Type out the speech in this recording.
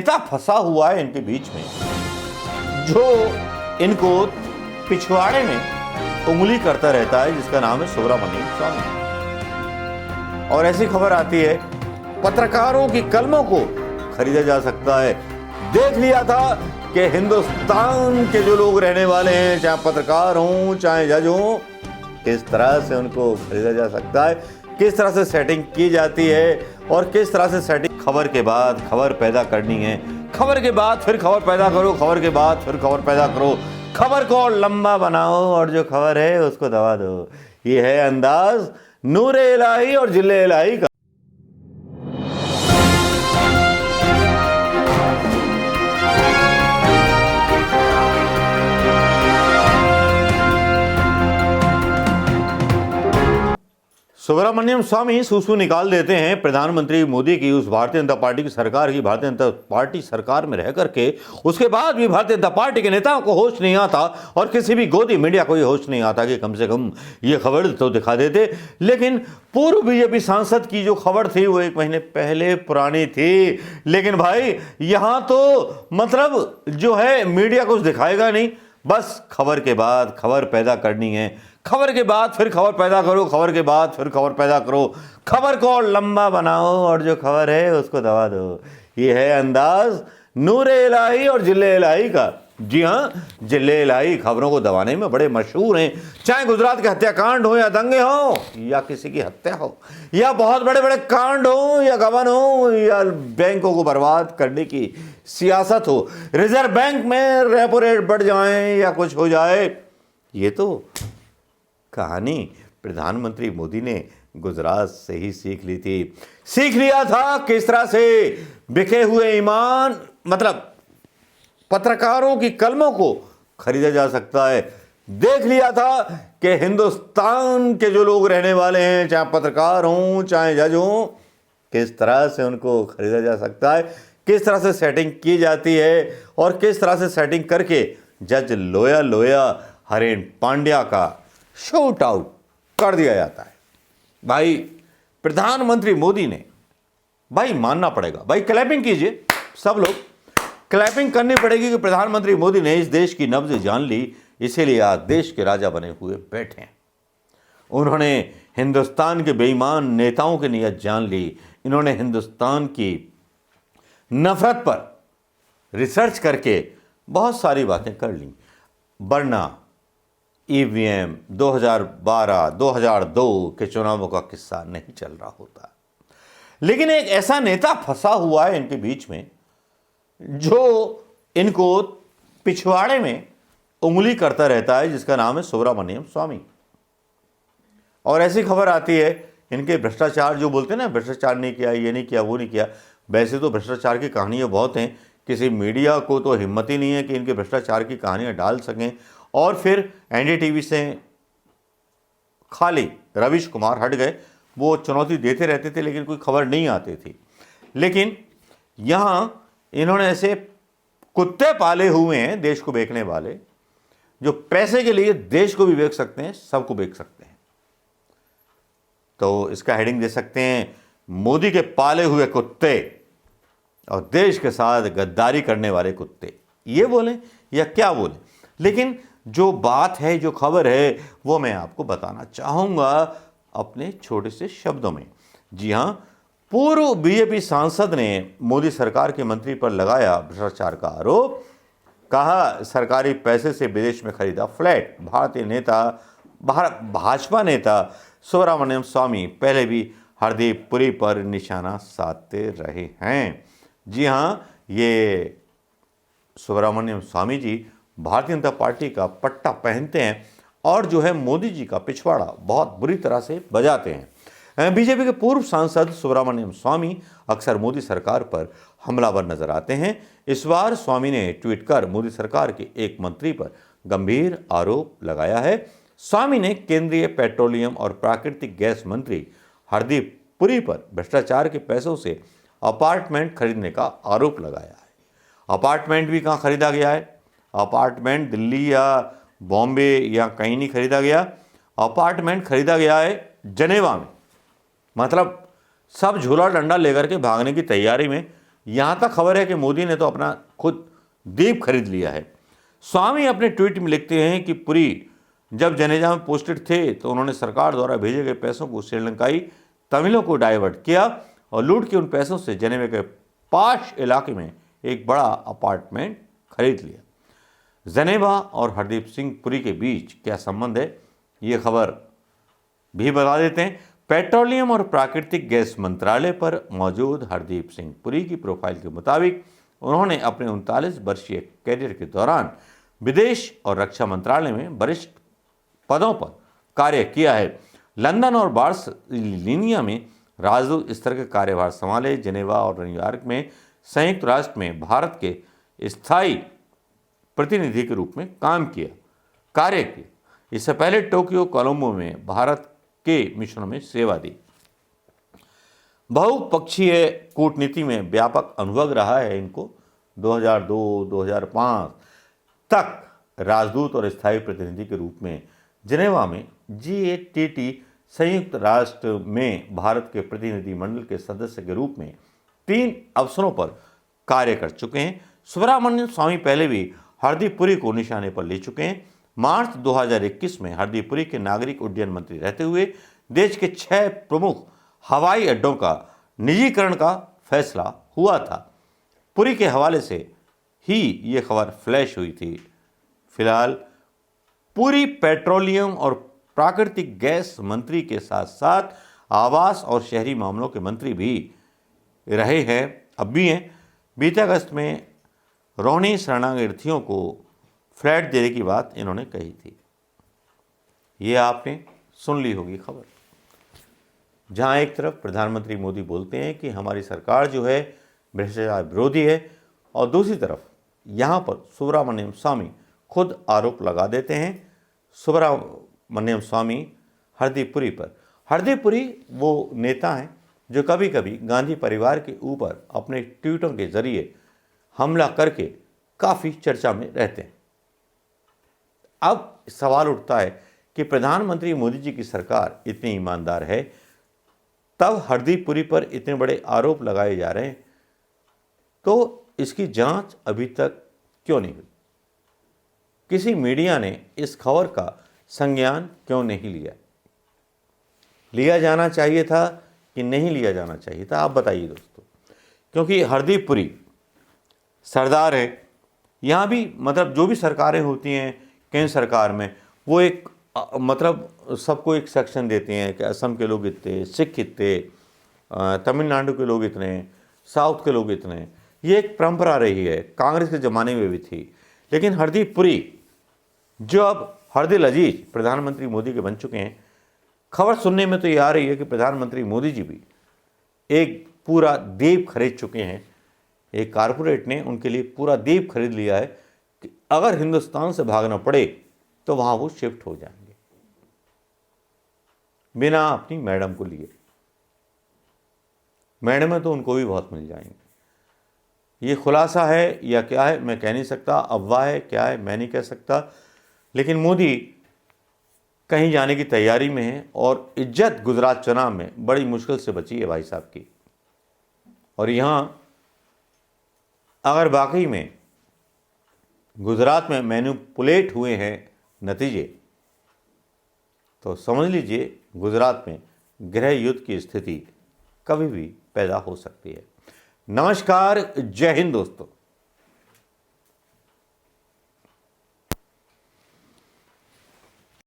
नेता फंसा हुआ है इनके बीच में, जो इनको पिछवाड़े में उंगली करता रहता है, जिसका नाम है सुब्रमण्यम स्वामी। और ऐसी खबर आती है पत्रकारों की कलमों को खरीदा जा सकता है। देख लिया था कि हिंदुस्तान के जो लोग रहने वाले हैं, चाहे पत्रकार हों चाहे जज हों, किस तरह से उनको खरीदा जा सकता है, किस तरह से सेटिंग की जाती है और किस तरह से सेटिंग खबर के बाद खबर पैदा करनी है, खबर के बाद फिर खबर पैदा करो, खबर के बाद फिर खबर पैदा करो, खबर को और लंबा बनाओ और जो खबर है उसको दबा दो। ये है अंदाज नूरे इलाही और जिले इलाही का। सुब्रमण्यम स्वामी सूसू निकाल देते हैं प्रधानमंत्री मोदी की उस भारतीय जनता पार्टी की सरकार की, भारतीय जनता पार्टी सरकार में रह करके उसके बाद भी भारतीय जनता पार्टी के नेताओं को होश नहीं आता और किसी भी गोदी मीडिया को ये होश नहीं आता कि कम से कम ये खबर तो दिखा देते। लेकिन पूर्व बीजेपी सांसद की जो खबर थी वो 1 महीने पहले पुरानी थी, लेकिन भाई यहां तो मतलब जो है मीडिया कुछ दिखाएगा नहीं, बस खबर के बाद खबर पैदा करनी है, खबर के बाद फिर खबर पैदा करो, खबर के बाद फिर खबर पैदा करो, खबर को और लंबा बनाओ और जो खबर है उसको दबा दो। ये है अंदाज नूरे इलाही और जिले इलाही का। जी हाँ, जिले इलाही खबरों को दबाने में बड़े मशहूर हैं, चाहे गुजरात के हत्याकांड हो या दंगे हो या किसी की हत्या हो या बहुत बड़े बड़े कांड हो या गबन हो या बैंकों को बर्बाद करने की सियासत हो, रिजर्व बैंक में रेपो रेट बढ़ जाए या कुछ हो जाए। ये तो कहानी प्रधानमंत्री मोदी ने गुजरात से ही सीख ली थी। सीख लिया था किस तरह से बिके हुए ईमान मतलब पत्रकारों की कलमों को खरीदा जा सकता है। देख लिया था कि हिंदुस्तान के जो लोग रहने वाले हैं, चाहे पत्रकार हों चाहे जज हों, किस तरह से उनको खरीदा जा सकता है, किस तरह से सेटिंग की जाती है और किस तरह से सेटिंग करके जज लोया हरेन पांड्या का शूट आउट कर दिया जाता है। भाई प्रधानमंत्री मोदी ने, भाई मानना पड़ेगा, भाई क्लैपिंग कीजिए, सब लोग क्लैपिंग करनी पड़ेगी कि प्रधानमंत्री मोदी ने इस देश की नब्ज जान ली, इसीलिए आज देश के राजा बने हुए बैठे हैं। उन्होंने हिंदुस्तान के बेईमान नेताओं की नीयत जान ली, इन्होंने हिंदुस्तान की नफरत पर रिसर्च करके बहुत सारी बातें कर ली, वरना ईवीएम 2012 2002 के चुनावों का किस्सा नहीं चल रहा होता। लेकिन एक ऐसा नेता फंसा हुआ है इनके बीच में, जो इनको पिछवाड़े में उंगली करता रहता है, जिसका नाम है सुब्रमण्यम स्वामी। और ऐसी खबर आती है इनके भ्रष्टाचार, जो बोलते हैं ना भ्रष्टाचार नहीं किया, ये नहीं किया, वो नहीं किया। वैसे तो भ्रष्टाचार की कहानियां बहुत हैं, किसी मीडिया को तो हिम्मत ही नहीं है कि इनके भ्रष्टाचार की कहानियां डाल सकें। और फिर एनडीटीवी से खाली रवीश कुमार हट गए, वो चुनौती देते रहते थे लेकिन कोई खबर नहीं आती थी। लेकिन यहाँ इन्होंने ऐसे कुत्ते पाले हुए हैं देश को बेचने वाले, जो पैसे के लिए देश को भी बेच सकते हैं, सबको बेच सकते हैं। तो इसका हेडिंग दे सकते हैं मोदी के पाले हुए कुत्ते और देश के साथ गद्दारी करने वाले कुत्ते। ये बोलें या क्या बोलें, लेकिन जो बात है, जो खबर है, वो मैं आपको बताना चाहूँगा अपने छोटे से शब्दों में। जी हाँ, पूर्व बीजेपी सांसद ने मोदी सरकार के मंत्री पर लगाया भ्रष्टाचार का आरोप, कहा सरकारी पैसे से विदेश में खरीदा फ्लैट। भारतीय नेता भाजपा नेता सुब्रमण्यम स्वामी पहले भी हरदीप पुरी पर निशाना साधते रहे हैं। जी हाँ, ये सुब्रमण्यम स्वामी जी भारतीय जनता पार्टी का पट्टा पहनते हैं और जो है मोदी जी का पिछवाड़ा बहुत बुरी तरह से बजाते हैं। बीजेपी के पूर्व सांसद सुब्रमण्यम स्वामी अक्सर मोदी सरकार पर हमलावर नजर आते हैं। इस बार स्वामी ने ट्वीट कर मोदी सरकार के एक मंत्री पर गंभीर आरोप लगाया है। स्वामी ने केंद्रीय पेट्रोलियम और प्राकृतिक गैस मंत्री हरदीप पुरी पर भ्रष्टाचार के पैसों से अपार्टमेंट खरीदने का आरोप लगाया है। अपार्टमेंट भी कहाँ खरीदा गया है? अपार्टमेंट दिल्ली या बॉम्बे या कहीं नहीं खरीदा गया, अपार्टमेंट खरीदा गया है जनेवा में। मतलब सब झूला डंडा लेकर के भागने की तैयारी में यहां तक खबर है कि मोदी ने तो अपना खुद द्वीप खरीद लिया है। स्वामी अपने ट्वीट में लिखते हैं कि पुरी जब जनेजा में पोस्टेड थे तो उन्होंने सरकार द्वारा भेजे गए पैसों को श्रीलंकाई तमिलों को डाइवर्ट किया और लूट के उन पैसों से जनेवा के पाश इलाके में एक बड़ा अपार्टमेंट खरीद लिया। जनेवा और हरदीप सिंह पुरी के बीच क्या संबंध है, ये खबर भी बता देते हैं। पेट्रोलियम और प्राकृतिक गैस मंत्रालय पर मौजूद हरदीप सिंह पुरी की प्रोफाइल के मुताबिक उन्होंने अपने 39 वर्षीय कैरियर के दौरान विदेश और रक्षा मंत्रालय में वरिष्ठ पदों पर कार्य किया है। लंदन और बार्सिलोना में राजदूत स्तर के कार्यभार संभाले। जिनेवा और न्यूयॉर्क में संयुक्त राष्ट्र में भारत के स्थायी प्रतिनिधि के रूप में कार्य किया। इससे पहले टोक्यो, कोलंबो में भारत के मिशनों में सेवा दी। बहुपक्षीय कूटनीति में व्यापक अनुभव रहा है इनको। 2002-2005 तक राजदूत और स्थायी प्रतिनिधि के रूप में जिनेवा में GATT संयुक्त राष्ट्र में भारत के प्रतिनिधिमंडल के सदस्य के रूप में 3 अवसरों पर कार्य कर चुके हैं। सुब्रमण्यम स्वामी पहले भी हरदीप पुरी को निशाने पर ले चुके हैं। मार्च 2021 में हरदीप पुरी के नागरिक उड्डयन मंत्री रहते हुए देश के 6 प्रमुख हवाई अड्डों का निजीकरण का फैसला हुआ था। पुरी के हवाले से ही ये खबर फ्लैश हुई थी। फिलहाल पुरी पेट्रोलियम और प्राकृतिक गैस मंत्री के साथ साथ आवास और शहरी मामलों के मंत्री भी रहे हैं, अब भी हैं। बीते अगस्त में रोहिणी शरणार्थियों को फ्लैट देने की बात इन्होंने कही थी। ये आपने सुन ली होगी खबर, जहां एक तरफ प्रधानमंत्री मोदी बोलते हैं कि हमारी सरकार जो है भ्रष्टाचार विरोधी है, और दूसरी तरफ यहाँ पर सुब्रमण्यम स्वामी खुद आरोप लगा देते हैं। सुब्रमण्यम स्वामी हरदीप पुरी पर। हरदीप पुरी वो नेता हैं जो कभी कभी गांधी परिवार के ऊपर अपने ट्वीटों के जरिए हमला करके काफ़ी चर्चा में रहते हैं। अब सवाल उठता है कि प्रधानमंत्री मोदी जी की सरकार इतनी ईमानदार है, तब हरदीप पुरी पर इतने बड़े आरोप लगाए जा रहे हैं, तो इसकी जांच अभी तक क्यों नहीं हुई? किसी मीडिया ने इस खबर का संज्ञान क्यों नहीं लिया? लिया जाना चाहिए था कि नहीं लिया जाना चाहिए था, आप बताइए दोस्तों। क्योंकि हरदीप पुरी सरदार है। यहाँ भी मतलब जो भी सरकारें होती हैं केंद्र सरकार में, वो एक मतलब सबको एक सेक्शन देते हैं कि असम के लोग इतने, सिख इतने, तमिलनाडु के लोग इतने, साउथ के लोग इतने। ये एक परंपरा रही है, कांग्रेस के ज़माने में भी थी। लेकिन हरदीप पुरी जो अब हरदिल अजीज प्रधानमंत्री मोदी के बन चुके हैं, खबर सुनने में तो ये आ रही है कि प्रधानमंत्री मोदी जी भी एक पूरा द्वीप खरीद चुके हैं। एक कारपोरेट ने उनके लिए पूरा द्वीप खरीद लिया है कि अगर हिंदुस्तान से भागना पड़े तो वहाँ वो शिफ्ट हो जाएंगे बिना अपनी मैडम को लिए। मैडम तो उनको भी बहुत मिल जाएंगे। ये खुलासा है या क्या है मैं कह नहीं सकता, अफवाह है क्या है मैं नहीं कह सकता। लेकिन मोदी कहीं जाने की तैयारी में है और इज्जत गुजरात चुनाव में बड़ी मुश्किल से बची है भाई साहब की। और यहाँ अगर वाकई में गुजरात में मैनिपुलेट हुए हैं नतीजे, तो समझ लीजिए गुजरात में गृह युद्ध की स्थिति कभी भी पैदा हो सकती है। नमस्कार, जय हिंद दोस्तों।